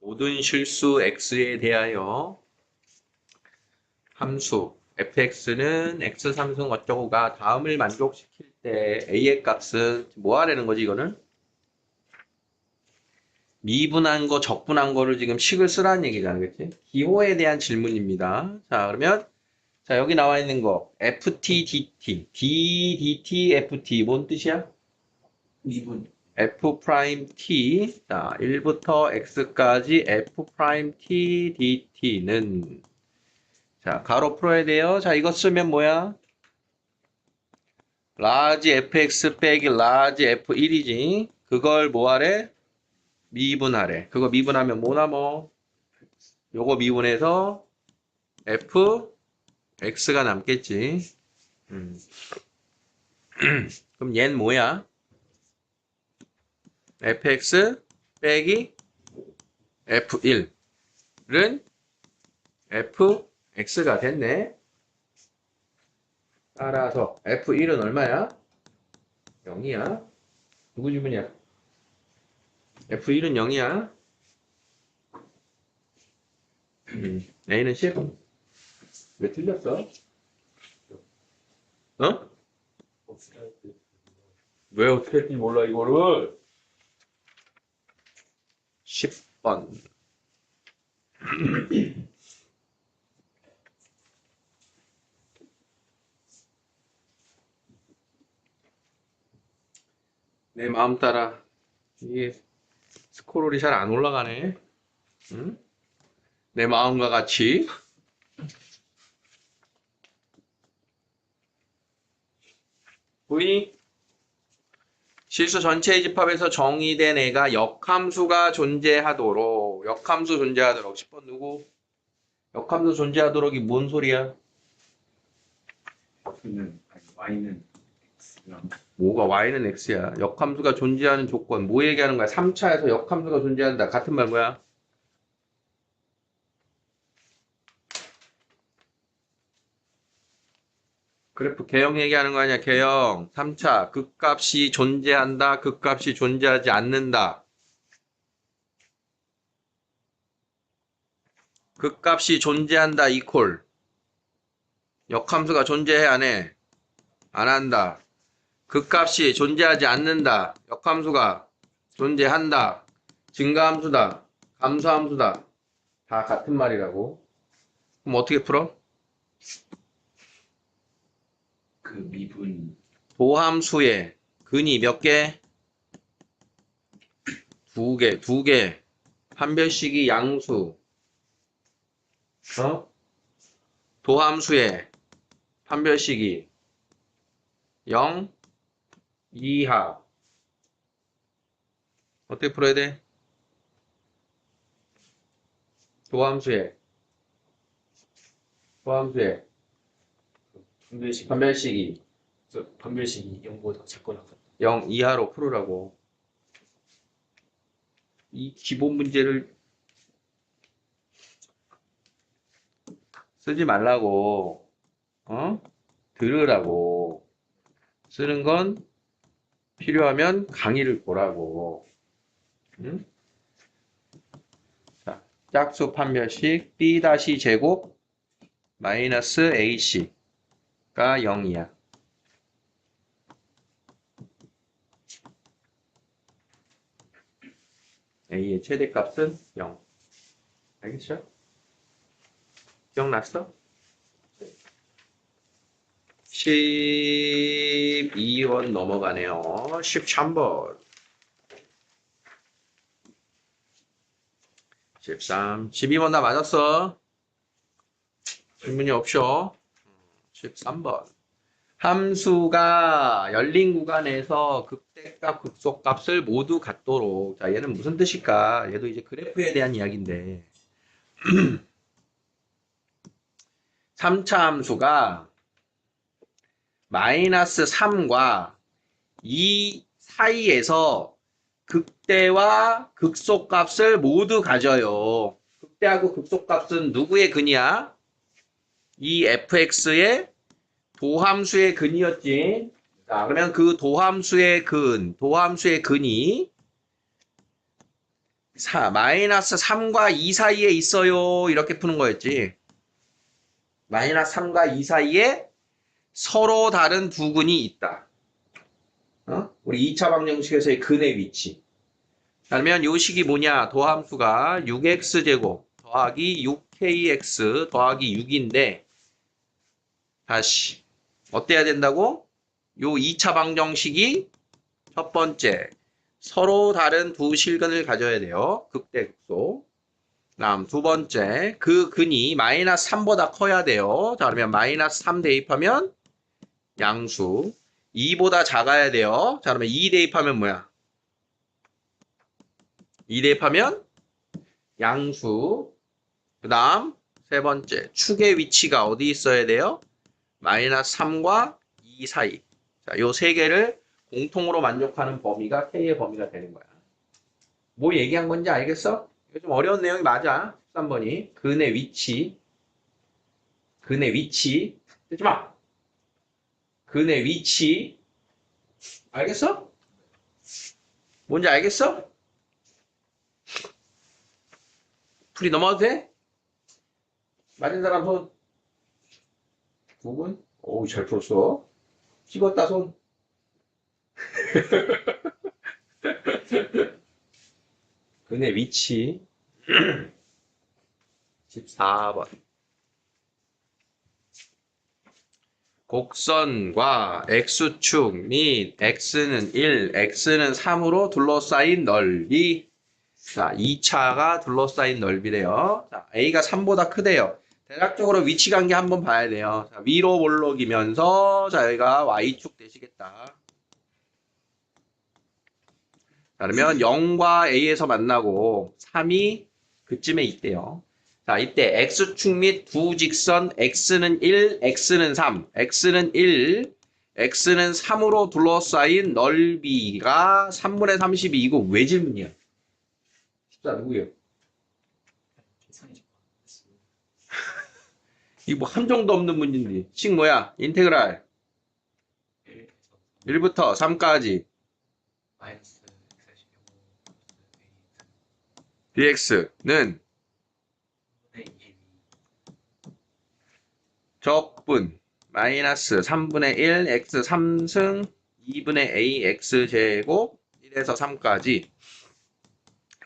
모든 실수 x에 대하여 함수 fx는 x 삼성 어쩌고가 다음을 만족시킬 때 a의 값은 뭐 하라는 거지 이거는? 미분한 거 적분한 거를 지금 식을 쓰라는 얘기잖아, 그치? 기호에 대한 질문입니다. 자, 그러면 자 여기 나와 있는 거 ft dt d dt ft 뭔 뜻이야? 미분. f 프라임 t 자 1부터 x까지 f 프라임 t dt는 자 가로 풀어야 돼요. 자 이거 쓰면 뭐야? 라지 fx 빼기 라지 f1이지. 그걸 뭐하래? 미분하래. 그거 미분하면 뭐 남어? 요거 미분해서 f x가 남겠지. 그럼 얘는 뭐야? fx 빼기 f1은 fx가 됐네. 따라서 f1은 얼마야? 0이야. 누구 질문이야? f1은 0이야. a는 10. 왜 틀렸어? 어? 왜 어떻게 했는지 몰라 이거를. 10번. 내 마음 따라 이게 스크롤이 잘 안 올라가네. 응? 내 마음과 같이. V 실수 전체의 집합에서 정의된 애가 역함수가 존재하도록 10번 누구? 역함수 존재하도록이 뭔 소리야? y는 x랑 뭐가 y는 x야? 역함수가 존재하는 조건 뭐 얘기하는 거야? 3차에서 역함수가 존재한다. 같은 말 뭐야? 그래프 개형 얘기하는 거 아니야? 개형 3차 극값이 존재한다. 극값이 존재하지 않는다. 극값이 존재한다 이콜 역함수가 존재해 안 해? 안 한다. 극값이 존재하지 않는다. 역함수가 존재한다. 증가함수다. 감소함수다. 다 같은 말이라고. 그럼 어떻게 풀어? 그 미분 도함수의 근이 몇 개? 두 개. 판별식이 양수. 도함수의 판별식이 0 이하. 어떻게 풀어야 돼? 도함수의 판별식이 판별식이 0보다 작거나 같다. 0 이하로 풀으라고. 이 기본 문제를 쓰지 말라고. 들으라고. 쓰는 건 필요하면 강의를 보라고. 응? 자, 짝수 판별식 b-제곱 마이너스 ac가 0이야. a의 최대값은 0. 알겠죠? 기억났어? 12번 넘어가네요. 13번. 13. 12번 다 맞았어. 질문이 없죠? 13번. 함수가 열린 구간에서 극대값, 극소값을 모두 갖도록. 자, 얘는 무슨 뜻일까? 얘도 이제 그래프에 대한 이야기인데. 3차 함수가 마이너스 3과 2 사이에서 극대와 극소값을 모두 가져요. 극대하고 극소값은 누구의 근이야? 이 fx의 도함수의 근이었지. 자, 그러면 그 도함수의 근이 마이너스 3과 2 사이에 있어요. 이렇게 푸는 거였지. 마이너스 3과 2 사이에 서로 다른 두 근이 있다. 우리 2차 방정식에서의 근의 위치. 그러면 요 식이 뭐냐? 도함수가 6x제곱 더하기 6kx 더하기 6인데 다시 어때야 된다고? 요 2차 방정식이 첫 번째 서로 다른 두 실근을 가져야 돼요. 극대극소. 다음 두 번째 그 근이 마이너스 3보다 커야 돼요. 자 그러면 마이너스 3 대입하면 양수. 2보다 작아야 돼요. 자 그러면 2 대입하면 뭐야? 2 대입하면 양수. 그 다음 세 번째 축의 위치가 어디 있어야 돼요? 마이너스 3과 2 사이. 자, 요 세 개를 공통으로 만족하는 범위가 K의 범위가 되는 거야. 뭐 얘기한 건지 알겠어? 이거 좀 어려운 내용이 맞아. 13번이. 근의 위치. 근의 위치. 듣지 마. 근의 위치. 알겠어? 뭔지 알겠어? 풀이 넘어가도 돼? 맞은 사람 손. 9분? 오우, 잘 풀었어. 찍었다, 손. 근의 위치. 14번. 곡선과 x축 및 x는 1, x는 3으로 둘러싸인 넓이. 자, 2차가 둘러싸인 넓이래요. 자, a가 3보다 크대요. 대략적으로 위치 관계 한번 봐야 돼요. 자, 위로 볼록이면서 자, 여기가 y축 되시겠다. 자, 그러면 0과 a에서 만나고 3이 그쯤에 있대요. 자, 이때 x축 및 두 직선 x는 1, x는 3, x는 1, x는 3으로 둘러싸인 넓이가 3분의 32. 이거 왜 질문이야? 14 누구예요? 이거 뭐 함정도 없는 문제인데. 식 뭐야? 인테그랄 1부터 3까지 마이너스 dx는 적분 마이너스 3분의 1 x 3승 2분의 a x 제곱 1에서 3까지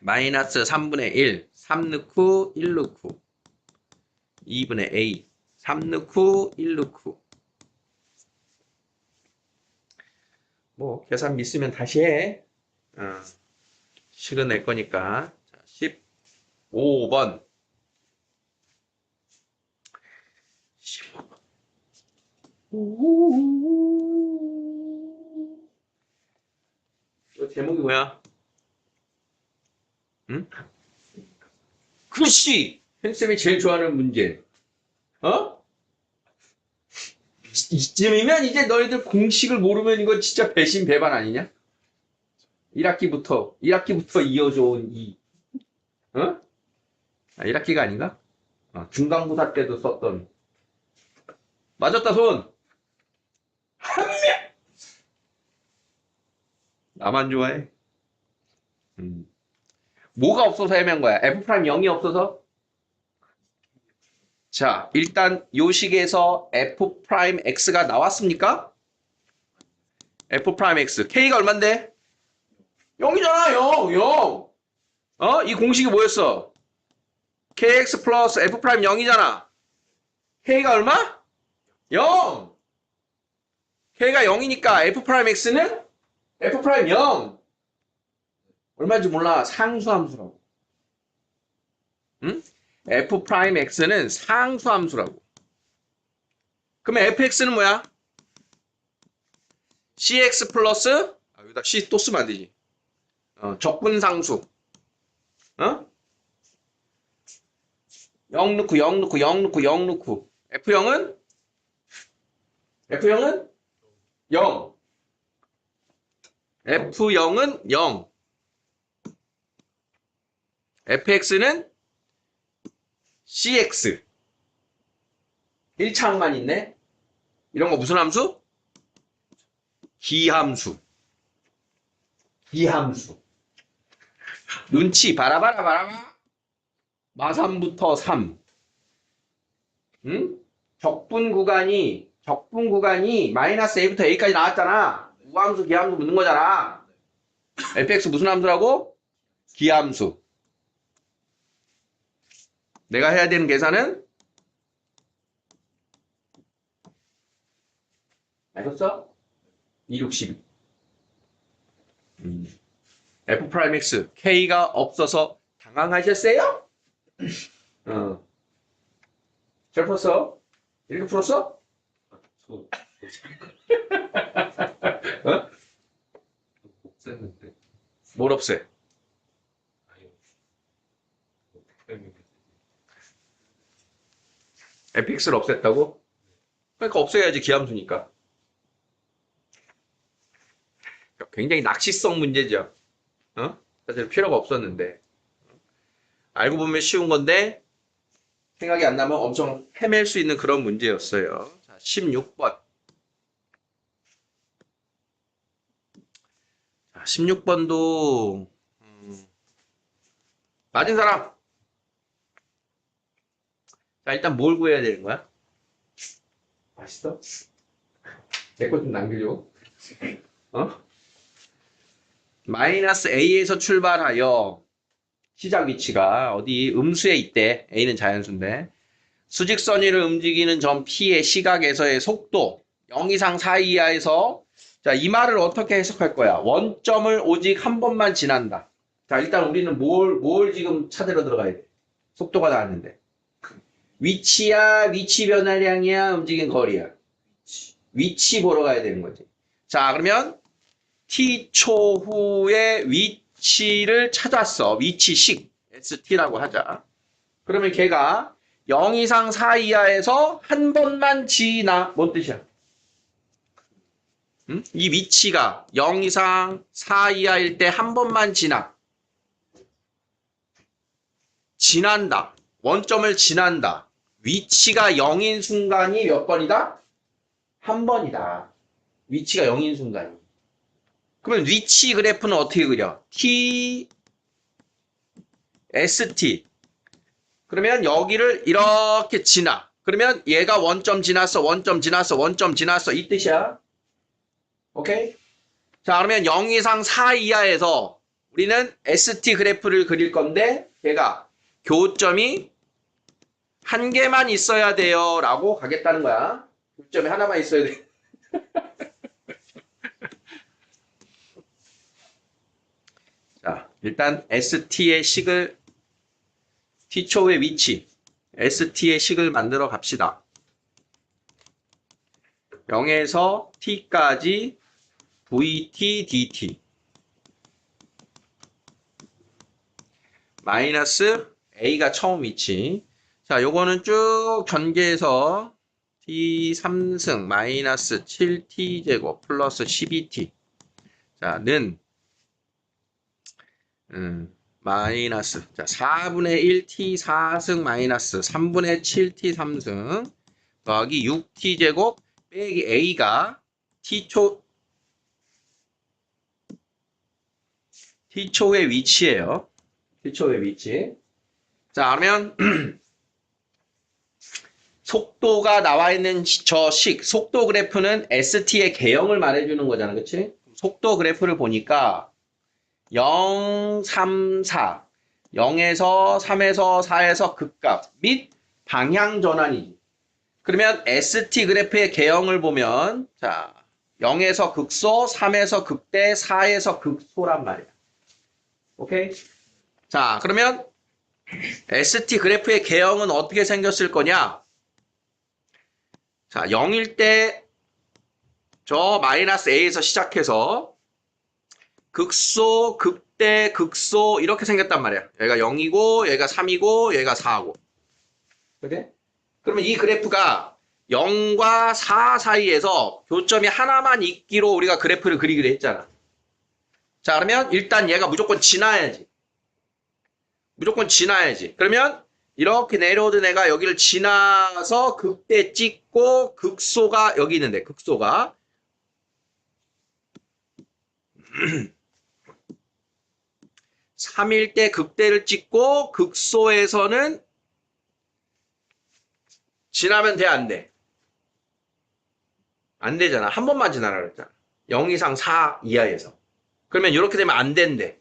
마이너스 3분의 1 3 넣고 1 넣고 2분의 a 3 넣고 1 넣고 뭐 계산 미쓰면 다시 해. 식은 낼 거니까. 자, 15번. 15번. 이 제목이 뭐야? 응? 글씨! 펜쌤이 제일 좋아하는 문제. 이쯤이면 이제 너희들 공식을 모르면 이거 진짜 배신 배반 아니냐? 1학기부터 이어져 온 이. 1학기가 아닌가? 중간고사 때도 썼던. 맞았다, 손! 한 명! 나만 좋아해. 뭐가 없어서 헤맨 거야? F'0이 없어서? 자, 일단 요 식에서 F'X가 나왔습니까? F'X. K가 얼만데? 0이잖아, 0! 이 공식이 뭐였어? KX 플러스 F' 0이잖아. K가 얼마? 0! K가 0이니까 F'X는 F' 0! 얼마인지 몰라. 상수함수라고. 응? F'X는 상수함수라고. 그러면 fx는 뭐야? cx 플러스 여기다 c 또 쓰면 안 되지. 적분상수. 0 넣고 0 넣고 0 넣고 0 넣고 F0은 0. F0은 0. fx는 cx. 1차항만 있네. 이런 거 무슨 함수? 기함수. 눈치 바라바라 마3부터 3. 응? 적분 구간이 마이너스 a부터 a까지 나왔잖아. 우함수 기함수 묻는 거잖아. fx 무슨 함수라고? 기함수. 내가 해야 되는 계산은 알겠어? 262. f 프라임 x k가 없어서 당황하셨어요? 어. 잘 풀었어? 이렇게 풀었어? 저 어? 없앴는데. 뭘 없애? 아니요. 프레임이 fx를 없앴다고? 그러니까 없애야지 기함수니까. 굉장히 낚시성 문제죠. 어? 사실 필요가 없었는데. 알고 보면 쉬운 건데 생각이 안 나면 엄청 헤맬 수 있는 그런 문제였어요. 자, 16번. 자, 16번도 맞은 사람. 자, 일단 뭘 구해야 되는 거야? 맛있어? 내 것 좀 남겨줘. 어? 마이너스 a에서 출발하여 시작 위치가 어디 음수에 있대. a는 자연수인데. 수직선 위를 움직이는 점 P의 시각에서의 속도 0 이상 4 이하에서 자, 이 말을 어떻게 해석할 거야? 원점을 오직 한 번만 지난다. 자, 일단 우리는 뭘 지금 찾으러 들어가야 돼? 속도가 나왔는데. 위치야, 위치 변화량이야, 움직인 거리야. 위치 보러 가야 되는 거지. 자, 그러면 T초 후에 위치를 찾았어. 위치식 ST라고 하자. 그러면 걔가 0 이상 4 이하에서 한 번만 지나. 뭔 뜻이야? 응? 이 위치가 0 이상 4 이하일 때 한 번만 지난다. 원점을 지난다. 위치가 0인 순간이 몇 번이다? 한 번이다. 위치가 0인 순간이. 그러면 위치 그래프는 어떻게 그려? T, ST. 그러면 여기를 이렇게 지나. 그러면 얘가 원점 지났어, 원점 지났어, 원점 지났어. 이 뜻이야. 오케이? 자, 그러면 0 이상 4 이하에서 우리는 ST 그래프를 그릴 건데 얘가 교점이 한 개만 있어야 돼요. 라고 가겠다는 거야. 교점이 하나만 있어야 돼. 자, 일단 ST의 식을 T초의 위치 ST의 식을 만들어 갑시다. 0에서 T까지 VT, DT 마이너스 A가 처음 위치. 자, 요거는 쭉 전개해서 T 3승 마이너스 7T제곱 플러스 12T 자, 는 마이너스 자 4분의 1T 4승 마이너스 3분의 7T 3승 더하기 6T제곱 빼기 A가 T초의 위치예요. T초의 위치. 자, 그러면 속도가 나와 있는 저 속도 그래프는 ST의 개형을 말해주는 거잖아. 그치? 속도 그래프를 보니까 0, 3, 4. 0에서 3에서 4에서 극값 및 방향 전환이지. 그러면 ST 그래프의 개형을 보면 자 0에서 극소, 3에서 극대, 4에서 극소란 말이야. 오케이? 자, 그러면 ST 그래프의 개형은 어떻게 생겼을 거냐? 자, 0일 때 저 마이너스 A에서 시작해서 극소, 극대, 극소 이렇게 생겼단 말이야. 얘가 0이고 얘가 3이고 얘가 4고. 그래? 그러면 이 그래프가 0과 4 사이에서 교점이 하나만 있기로 우리가 그래프를 그리기로 했잖아. 자, 그러면 일단 얘가 무조건 지나야지. 무조건 지나야지. 그러면 이렇게 내려오던 애가 여기를 지나서 극대 찍고 극소가 여기 있는데 극소가 3일 때 극대를 찍고 극소에서는 지나면 돼, 안 돼? 안 되잖아. 한 번만 지나라 그랬잖아. 0 이상 4 이하에서. 그러면 이렇게 되면 안 된대.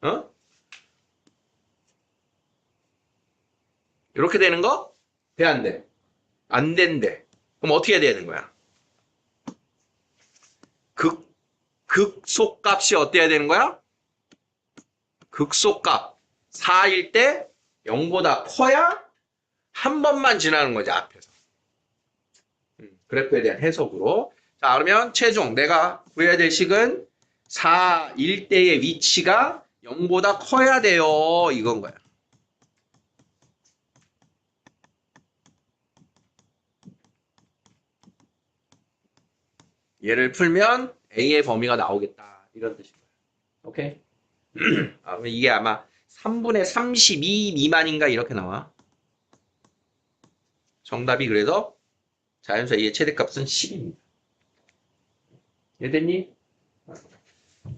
어? 이렇게 되는 거? 돼, 안 돼? 안 된대. 그럼 어떻게 해야 되는 거야? 극소값이 어때야 되는 거야? 극소값 4일 때 0보다 커야 한 번만 지나는 거지, 앞에서. 그래프에 대한 해석으로. 자, 그러면 최종 내가 구해야 될 식은 4일 때의 위치가 0보다 커야 돼요. 이건 거야. 얘를 풀면 A의 범위가 나오겠다. 이런 뜻인 거야. 오케이? 아, 그럼 이게 아마 3분의 32 미만인가 이렇게 나와. 정답이 그래서 자연수 A의 최대값은 10입니다. 이해됐니?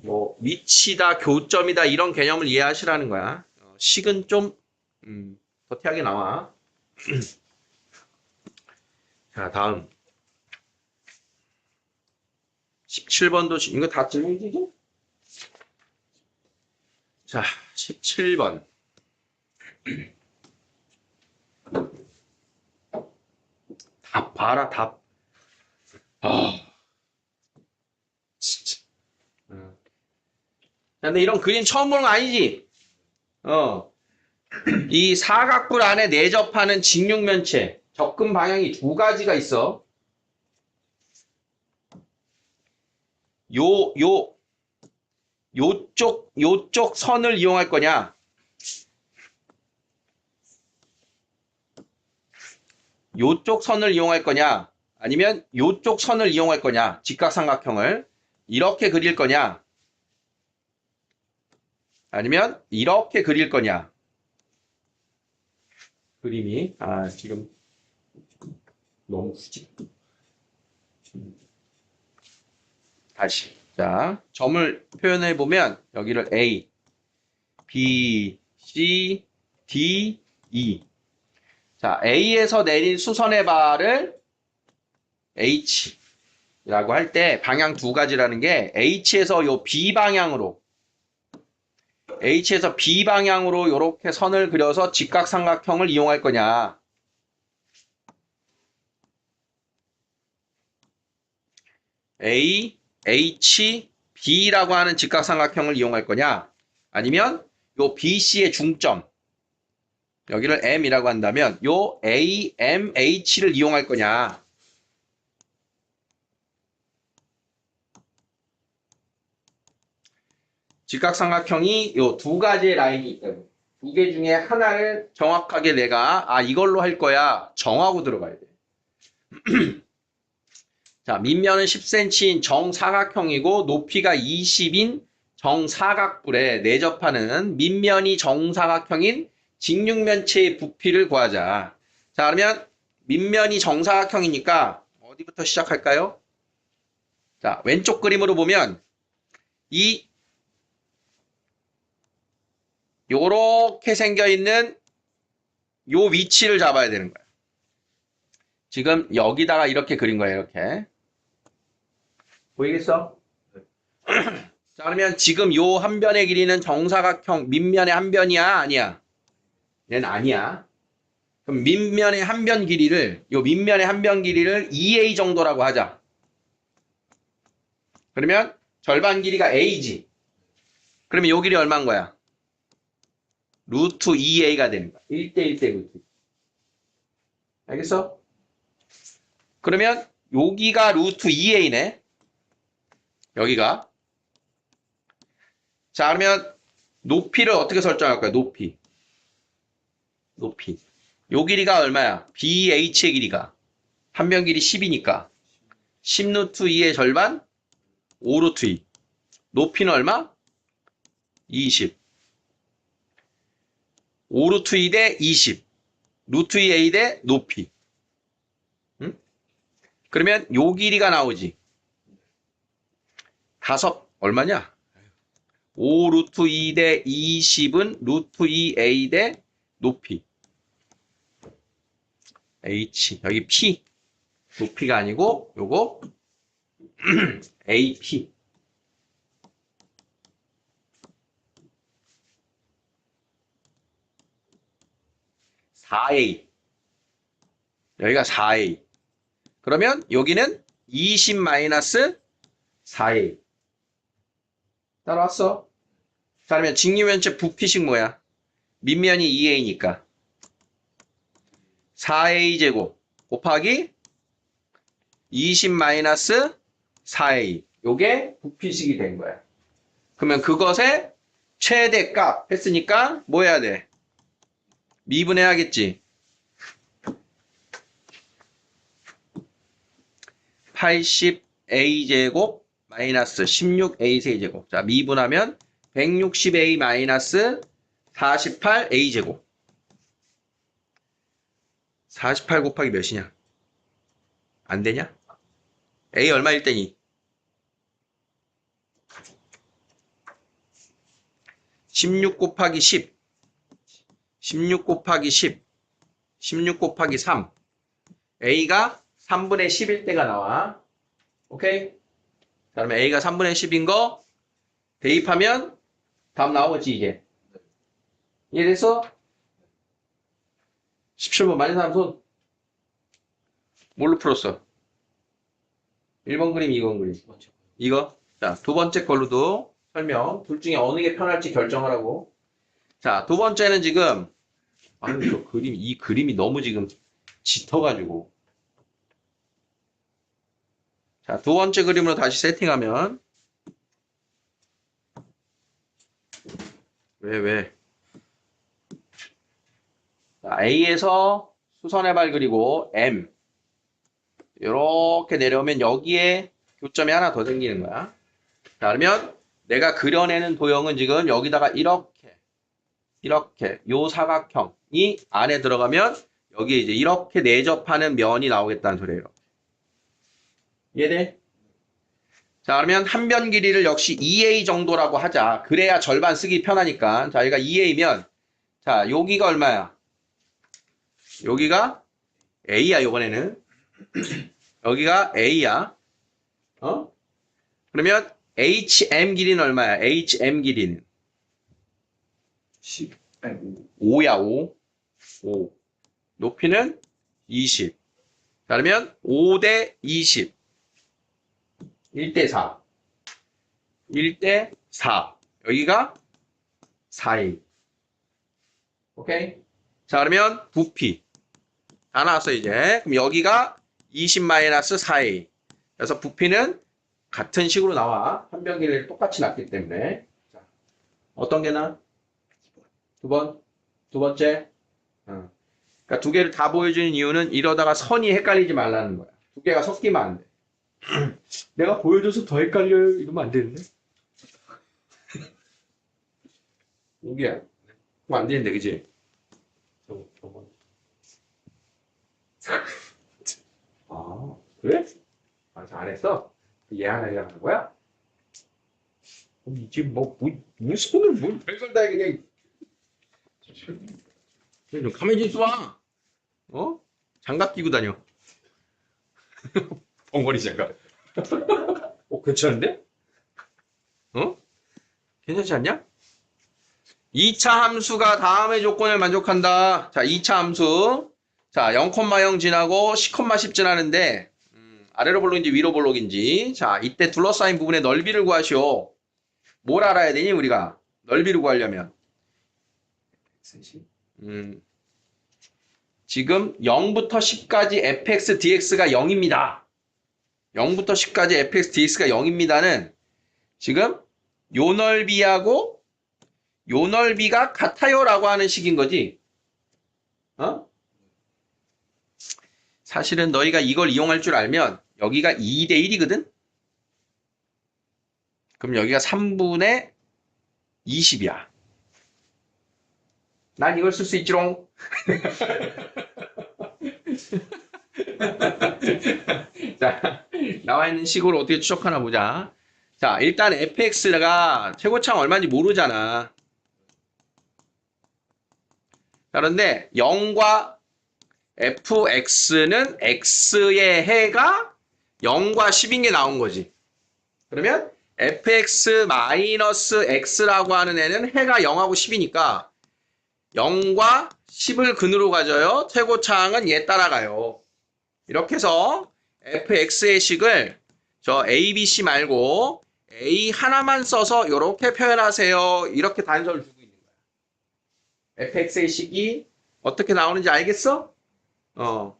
뭐 위치다, 교점이다 이런 개념을 이해하시라는 거야. 식은 좀 더티하게 나와. 자, 다음 17번도 이거 다 질문이지? 자, 17번. 답 봐라, 답. 아, 진짜. 근데 이런 그림 처음 보는 거 아니지? 이 사각뿔 안에 내접하는 직육면체, 접근 방향이 두 가지가 있어. 요쪽 선을 이용할 거냐? 요쪽 선을 이용할 거냐? 아니면 요쪽 선을 이용할 거냐? 직각삼각형을 이렇게 그릴 거냐? 아니면 이렇게 그릴 거냐? 그림이 지금 너무 굳이. 다시. 자, 점을 표현해 보면 여기를 A, B, C, D, E. 자, A에서 내린 수선의 발을 H라고 할 때 방향 두 가지라는 게 H에서 요 B 방향으로 이렇게 선을 그려서 직각삼각형을 이용할 거냐. A, H, B라고 하는 직각삼각형을 이용할 거냐. 아니면 요 BC의 중점 여기를 M이라고 한다면 요 A, M, H를 이용할 거냐. 직각삼각형이 요 두 가지의 라인이 있다고. 두 개 중에 하나를 정확하게 내가 이걸로 할 거야 정하고 들어가야 돼. 자, 밑면은 10cm인 정사각형이고 높이가 20인 정사각뿔에 내접하는 밑면이 정사각형인 직육면체의 부피를 구하자. 자, 그러면 밑면이 정사각형이니까 어디부터 시작할까요? 자, 왼쪽 그림으로 보면 요렇게 생겨 있는 요 위치를 잡아야 되는 거야. 지금 여기다가 이렇게 그린 거예요, 이렇게. 보이겠어? 자, 그러면 지금 요 한 변의 길이는 정사각형 밑면의 한 변이야? 아니야? 얘는 아니야. 그럼 밑면의 한 변 길이를, 요 밑면의 한 변 길이를 2a 정도라고 하자. 그러면 절반 길이가 a지. 그러면 요 길이 얼마인 거야? 루트 2a가 되는 거야. 1대1대 루트. 알겠어? 그러면 여기가 루트 2a네. 여기가. 자, 그러면 높이를 어떻게 설정할 거야? 높이. 요 길이가 얼마야? BH의 길이가. 한 변 길이 10이니까. 10 루트 2의 절반? 5 루트 2. 높이는 얼마? 20. 5 루트 2 대 20. 루트 2a 대 높이. 응? 그러면 요 길이가 나오지. 5 얼마냐? 5 루트 2 대 20은 루트 2a 대 높이. h. 여기 p. 높이가 아니고 요거 ap. 4a. 여기가 4a. 그러면 여기는 20 마이너스 4a. 따라왔어? 자, 그러면 직류면체 부피식 뭐야? 밑면이 2a니까 4a 제곱 곱하기 20 마이너스 4a. 요게 부피식이 된 거야. 그러면 그것의 최대값 했으니까 뭐 해야 돼? 미분해야겠지. 80a 제곱 마이너스 16a 세제곱. 자, 미분하면 160a 마이너스 48a 제곱. 48 곱하기 몇이냐? 안 되냐? a 얼마일 때니? 16 곱하기 10. 16 곱하기 10. 16 곱하기 3. a가 3분의 10일 때가 나와. 오케이? 자, 그러면 a가 3분의 10인 거 대입하면 답 나오겠지, 이제. 이해됐어? 17번 맞은 사람 손. 뭘로 풀었어? 1번 그림, 2번 그림. 이거. 자, 두 번째 걸로도 설명. 둘 중에 어느 게 편할지 결정하라고. 자, 두 번째는 지금, 아유, 저 그림, 이 그림이 너무 지금 짙어가지고. 자, 두 번째 그림으로 다시 세팅하면. 왜? 자, A에서 수선의 발 그리고 M. 이렇게 내려오면 여기에 교점이 하나 더 생기는 거야. 자, 그러면 내가 그려내는 도형은 지금 여기다가 이렇게 요 사각형이 안에 들어가면 여기에 이제 이렇게 내접하는 면이 나오겠다는 소리예요. 이해돼? 자, 그러면 한 변 길이를 역시 2a 정도라고 하자. 그래야 절반 쓰기 편하니까. 자, 여기가 2a면 자, 여기가 얼마야? 여기가 a야, 요번에는. 여기가 a야. 어? 그러면 hm 길이는 얼마야? hm 길이는 10, 아니, 5야, 5. 5. 높이는 20. 자, 그러면 5 대 20. 1대 4. 1대 4. 여기가 4a. 오케이? 자, 그러면 부피. 다 나왔어, 이제. 그럼 여기가 20 마이너스 4a. 그래서 부피는 같은 식으로 나와. 한 변기를 똑같이 놨기 때문에. 자, 어떤 게 나? 두 번? 두 번째? 그러니까 두 개를 다 보여주는 이유는 이러다가 선이 헷갈리지 말라는 거야. 두 개가 섞이면 안 돼. 내가 보여줘서 더 헷갈려요. 이러면 안 되는데. 여기야. 그럼 안 되는데, 그지? 저번. 아, 그래? 아, 잘했어? 얘 하나 하는 거야? 지금 뭐 손을 별걸 다 해, 그냥. 좀 가만히 있어. 어? 장갑 끼고 다녀. 벙어리 장갑. 괜찮은데? 어? 괜찮지 않냐? 2차 함수가 다음의 조건을 만족한다. 자, 2차 함수. 자, 0,0 지나고 10,10 지나는데, 아래로 볼록인지 위로 볼록인지. 자, 이때 둘러싸인 부분의 넓이를 구하시오. 뭘 알아야 되니, 우리가? 넓이를 구하려면. 지금 0부터 10까지 fx, dx가 0입니다. 0부터 10까지 fx, dx가 0입니다는 지금 요 넓이하고 요 넓이가 같아요라고 하는 식인 거지. 어? 사실은 너희가 이걸 이용할 줄 알면 여기가 2대 1이거든? 그럼 여기가 3분의 20이야. 난 이걸 쓸 수 있지롱. 자, 나와 있는 식으로 어떻게 추적하나 보자. 자, 일단 fx가 최고차가 얼마인지 모르잖아. 그런데 0과 fx는 x의 해가 0과 10인 게 나온 거지. 그러면 fx-x라고 하는 애는 해가 0하고 10이니까 0과 10을 근으로 가져요. 최고차항은 얘 따라가요. 이렇게 해서 fx의 식을 저 a, b, c 말고 a 하나만 써서 이렇게 표현하세요. 이렇게 단서를 주고 있는 거야. fx의 식이 어떻게 나오는지 알겠어?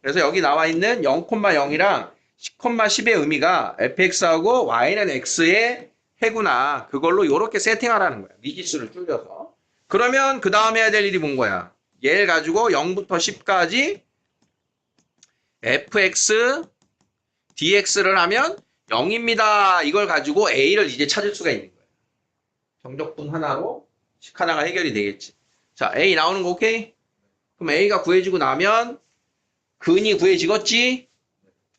그래서 여기 나와 있는 0,0이랑 10,10의 의미가 fx하고 y는 x의 해구나. 그걸로 이렇게 세팅하라는 거야. 미지수를 줄여서. 그러면 그 다음 해야 될 일이 뭔 거야? 얘를 가지고 0부터 10까지 fx dx를 하면 0입니다. 이걸 가지고 a를 이제 찾을 수가 있는 거야. 정적분 하나로 식 하나가 해결이 되겠지. 자, a 나오는 거 오케이? 그럼 a가 구해지고 나면 근이 구해지겠지?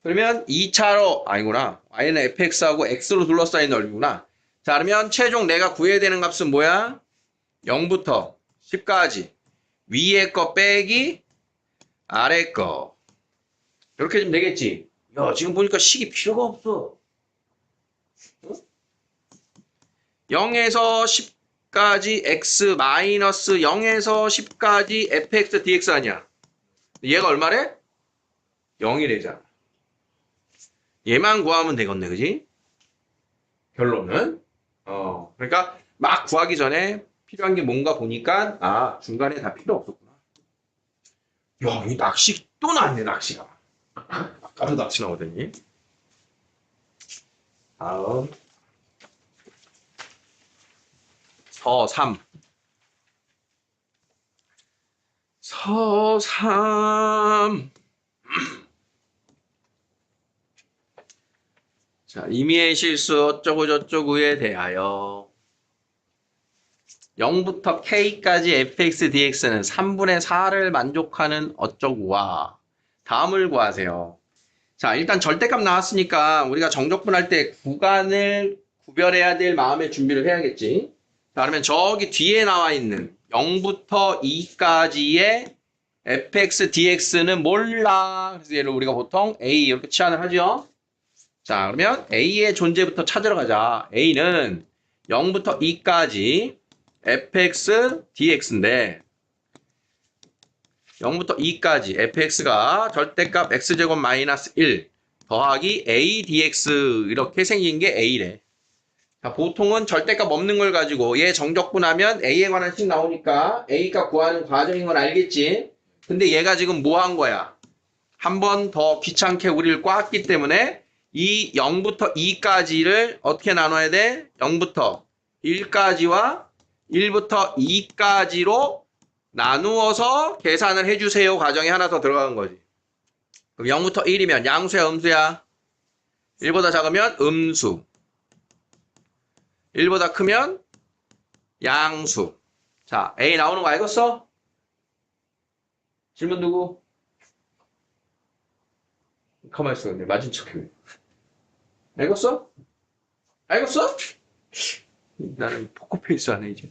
그러면 2차로 아니구나. y는 fx하고 x로 둘러싸인 넓이구나. 자, 그러면 최종 내가 구해야 되는 값은 뭐야? 0부터 10까지 위에 거 빼기 아래 거. 이렇게 좀 되겠지? 야, 지금 보니까 식이 필요가 없어. 0에서 10까지 x 마이너스 0에서 10까지 fx dx 아니야? 얘가 얼마래? 0이래잖아. 얘만 구하면 되겠네, 그지? 결론은. 그러니까 막 구하기 전에 필요한 게 뭔가 보니까, 중간에 다 필요 없었구나. 야, 이 낚시 또 나왔네, 낚시가. 아까도 낚시 나오더니. 다음. 서삼. 서삼. 자, 임의의 실수 어쩌고저쩌고에 대하여 0부터 k까지 fx dx는 3분의 4를 만족하는 어쩌고와 다음을 구하세요. 자, 일단 절대값 나왔으니까 우리가 정적분할 때 구간을 구별해야 될 마음의 준비를 해야겠지. 자, 그러면 저기 뒤에 나와 있는 0부터 2까지의 fx dx는 몰라. 그래서 얘를 우리가 보통 a 이렇게 치환을 하죠. 자, 그러면 a의 존재부터 찾으러 가자. a는 0부터 2까지 fx dx인데 0부터 2까지 fx가 절대값 x제곱 마이너스 1 더하기 a dx 이렇게 생긴 게 a래. 자, 보통은 절대값 없는 걸 가지고 얘 정적분하면 a에 관한 식 나오니까 a값 구하는 과정인 건 알겠지? 근데 얘가 지금 뭐 한 거야? 한 번 더 귀찮게 우리를 꽈왔기 때문에 이 0부터 2까지를 어떻게 나눠야 돼? 0부터 1까지와 1부터 2까지로 나누어서 계산을 해주세요. 과정이 하나 더 들어간 거지. 그럼 0부터 1이면 양수야, 음수야? 1보다 작으면 음수. 1보다 크면 양수. 자, A 나오는 거 알겠어? 질문 누구? 가만히 있어. 근데 맞은 척해. 알겠어? 알겠어? 나는 포커페이스 하네, 이제.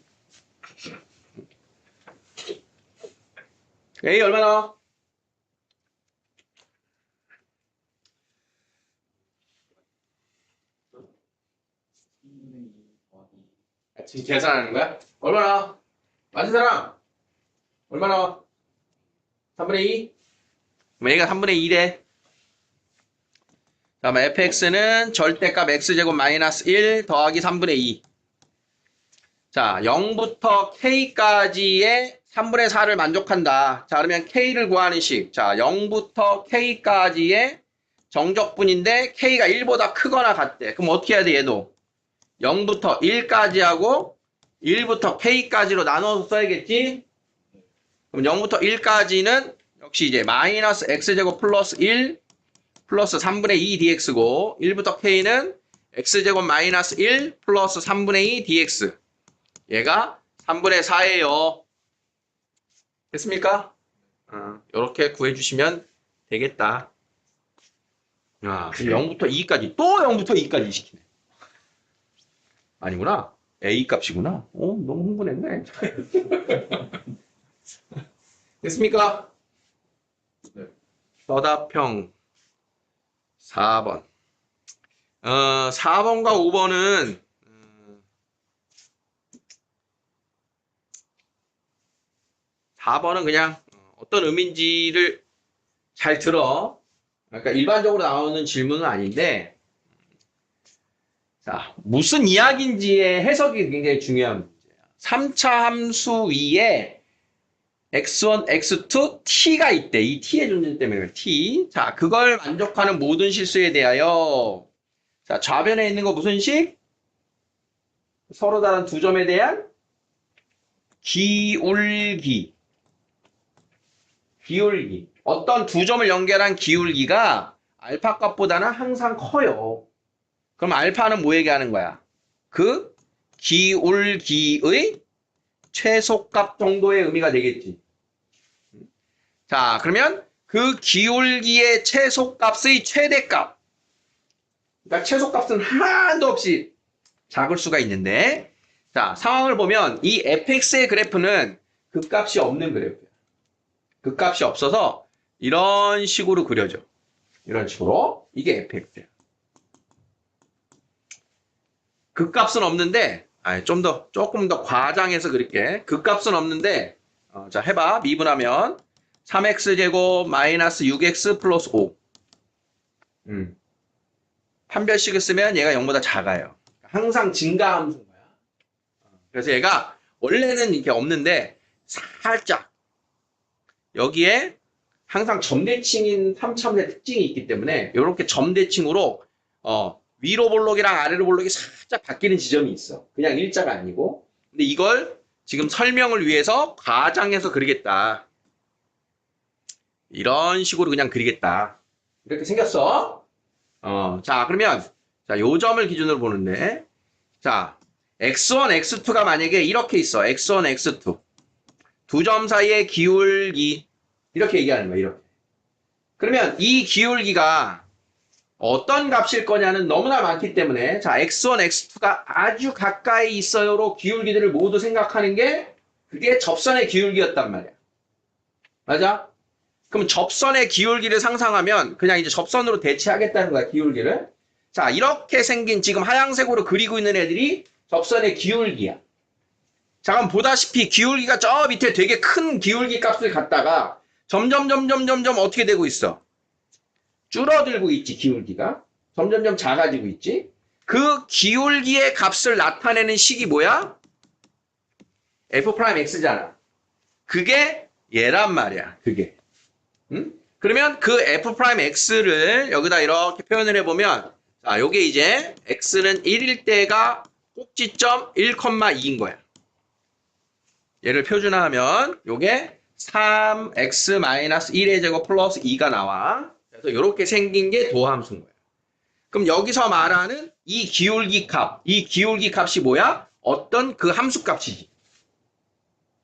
A 얼마나? 지금 계산하는 거야? 얼마나? 맞은 사람? 얼마나? 3분의 2? 그럼 A가 3분의 2래. 다음에 fx는 절대값 x제곱 마이너스 1 더하기 3분의 2. 자, 0부터 k까지의 3분의 4를 만족한다. 자, 그러면 k를 구하는 식. 자, 0부터 k까지의 정적분인데 k가 1보다 크거나 같대. 그럼 어떻게 해야 돼, 얘도? 0부터 1까지 하고 1부터 k까지로 나눠서 써야겠지? 그럼 0부터 1까지는 역시 이제 마이너스 x제곱 플러스 1 플러스 3분의 2 dx고 1부터 k는 x제곱 마이너스 1 플러스 3분의 2 dx. 얘가 3분의 4예요. 됐습니까? 이렇게 구해주시면 되겠다. 야, 0부터 2까지 또 0부터 2까지 시키네. 아니구나. A 값이구나. 너무 흥분했네. 됐습니까? 네. 서답형 4번. 4번과 5번은 4번은 그냥 어떤 의미인지를 잘 들어. 그러니까 일반적으로 나오는 질문은 아닌데, 자, 무슨 이야기인지의 해석이 굉장히 중요한 문제야. 3차 함수 위에 x1, x2, t가 있대. 이 t의 존재 때문에 그래. t. 자, 그걸 만족하는 모든 실수에 대하여 자, 좌변에 있는 거 무슨 식? 서로 다른 두 점에 대한 기울기. 기울기. 어떤 두 점을 연결한 기울기가 알파 값보다는 항상 커요. 그럼 알파는 뭐 얘기하는 거야? 그 기울기의 최소값 정도의 의미가 되겠지. 자, 그러면 그 기울기의 최소값의 최대값. 그러니까 최소값은 하나도 없이 작을 수가 있는데, 자, 상황을 보면 이 fx의 그래프는 그 값이 없는 그래프야. 그 값이 없어서 이런 식으로 그려져. 이런 식으로. 이게 fx야. 그 값은 없는데, 조금 더 과장해서 그릴게. 그 값은 없는데, 자, 해봐. 미분하면 3x제곱 마이너스 6x 플러스 5. 판별식을 쓰면 얘가 0보다 작아요. 항상 증가함수인 거야. 그래서 얘가 원래는 이렇게 없는데 살짝 여기에 항상 점대칭인 3차원의 특징이 있기 때문에 이렇게 점대칭으로 위로 볼록이랑 아래로 볼록이 살짝 바뀌는 지점이 있어. 그냥 일자가 아니고. 근데 이걸 지금 설명을 위해서 과장해서 그리겠다. 이런 식으로 그냥 그리겠다. 이렇게 생겼어. 자, 그러면, 자, 요 점을 기준으로 보는데, 자, x1, x2가 만약에 이렇게 있어. x1, x2. 두 점 사이의 기울기. 이렇게 얘기하는 거야, 이렇게. 그러면 이 기울기가 어떤 값일 거냐는 너무나 많기 때문에, 자, x1, x2가 아주 가까이 있어요로 기울기들을 모두 생각하는 게, 그게 접선의 기울기였단 말이야. 맞아? 그럼 접선의 기울기를 상상하면 그냥 이제 접선으로 대체하겠다는 거야, 기울기를. 자, 이렇게 생긴 지금 하얀색으로 그리고 있는 애들이 접선의 기울기야. 자, 그럼 보다시피 기울기가 저 밑에 되게 큰 기울기 값을 갖다가 점점 어떻게 되고 있어? 줄어들고 있지, 기울기가. 점점 작아지고 있지. 그 기울기의 값을 나타내는 식이 뭐야? f'x잖아. 그게 얘란 말이야, 그게. 그러면 그 f'x를 여기다 이렇게 표현을 해보면, 자, 요게 이제 x는 1일 때가 꼭지점 1,2인 거야. 얘를 표준화하면 요게 3x-1의 제곱 플러스 2가 나와. 그래서 이렇게 생긴 게 도함수인 거야. 그럼 여기서 말하는 이 기울기 값이 뭐야? 어떤 그 함수 값이지.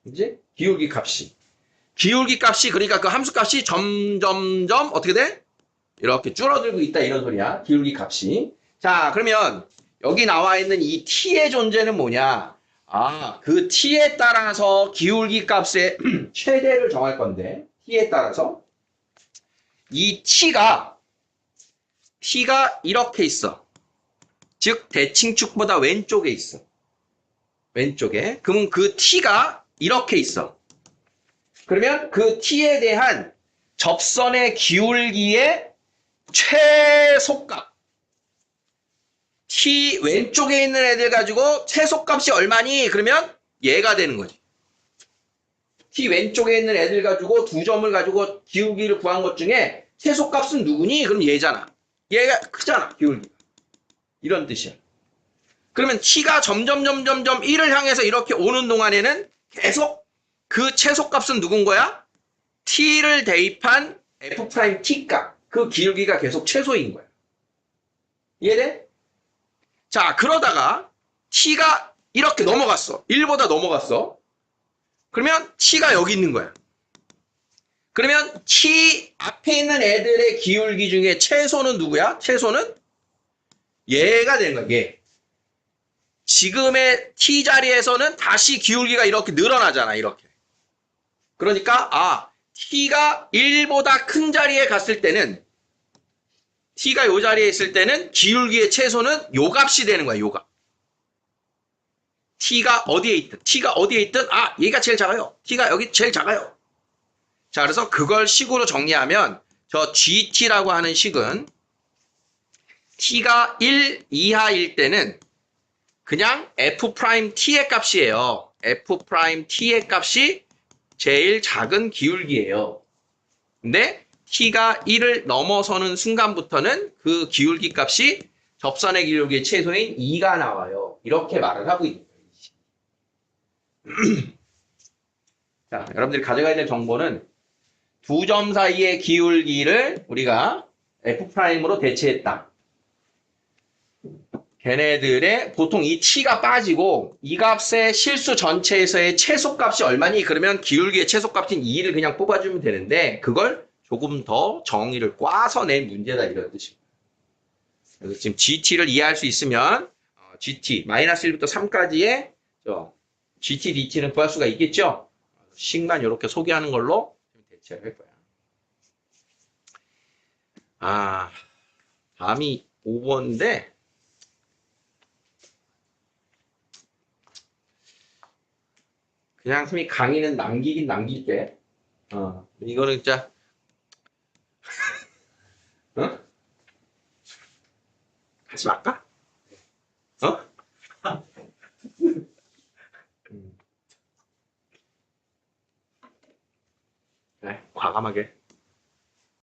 그지? 기울기 값이. 그러니까 그 함수 값이 점점점 어떻게 돼? 이렇게 줄어들고 있다 이런 소리야. 기울기 값이. 자, 그러면 여기 나와 있는 이 t의 존재는 뭐냐? 그 t에 따라서 기울기 값의 최대를 정할 건데 t에 따라서 이 t가 이렇게 있어. 즉 대칭축보다 왼쪽에 있어. 왼쪽에. 그럼 그 t가 이렇게 있어. 그러면 그 t에 대한 접선의 기울기의 최소값. t 왼쪽에 있는 애들 가지고 최소값이 얼마니? 그러면 얘가 되는 거지. t 왼쪽에 있는 애들 가지고 두 점을 가지고 기울기를 구한 것 중에 최소값은 누구니? 그럼 얘잖아. 얘가 크잖아, 기울기가. 이런 뜻이야. 그러면 t가 점점 1을 향해서 이렇게 오는 동안에는 계속 그 최소값은 누군 거야? t를 대입한 f't 값. 그 기울기가 계속 최소인 거야. 이해돼? 자, 그러다가 t가 이렇게 넘어갔어. 1보다 넘어갔어. 그러면 t가 여기 있는 거야. 그러면 t 앞에 있는 애들의 기울기 중에 최소는 누구야? 최소는 얘가 되는 거야. 얘. 지금의 t 자리에서는 다시 기울기가 이렇게 늘어나잖아. 이렇게. 그러니까 t가 1보다 큰 자리에 갔을 때는 t가 이 자리에 있을 때는 기울기의 최소는 요 값이 되는 거야. 요 값. t가 어디에 있든 얘가 제일 작아요. t가 여기 제일 작아요. 자, 그래서 그걸 식으로 정리하면 저 GT라고 하는 식은 t가 1 이하일 때는 그냥 F'T의 값이에요. F'T의 값이 제일 작은 기울기예요. 근데 t가 1을 넘어서는 순간부터는 그 기울기 값이 접선의 기울기의 최소인 2가 나와요. 이렇게 말을 하고 있는 거예요. 자, 여러분들이 가져가야 될 정보는 두 점 사이의 기울기를 우리가 F'으로 대체했다. 걔네들의 보통 이 t가 빠지고 이 값의 실수 전체에서의 최소값이 얼마니? 그러면 기울기의 최소값인 2를 그냥 뽑아주면 되는데 그걸 조금 더 정의를 꽈서 낸 문제다 이런 뜻입니다. 그래서 지금 GT를 이해할 수 있으면 GT 마이너스 1부터 3까지의 GT, DT는 구할 수가 있겠죠? 식만 이렇게 소개하는 걸로 대체할 거야. 다음이 5번인데 그냥 선생님이 강의는 남기긴 남길게. 이거는 진짜 하지 말까?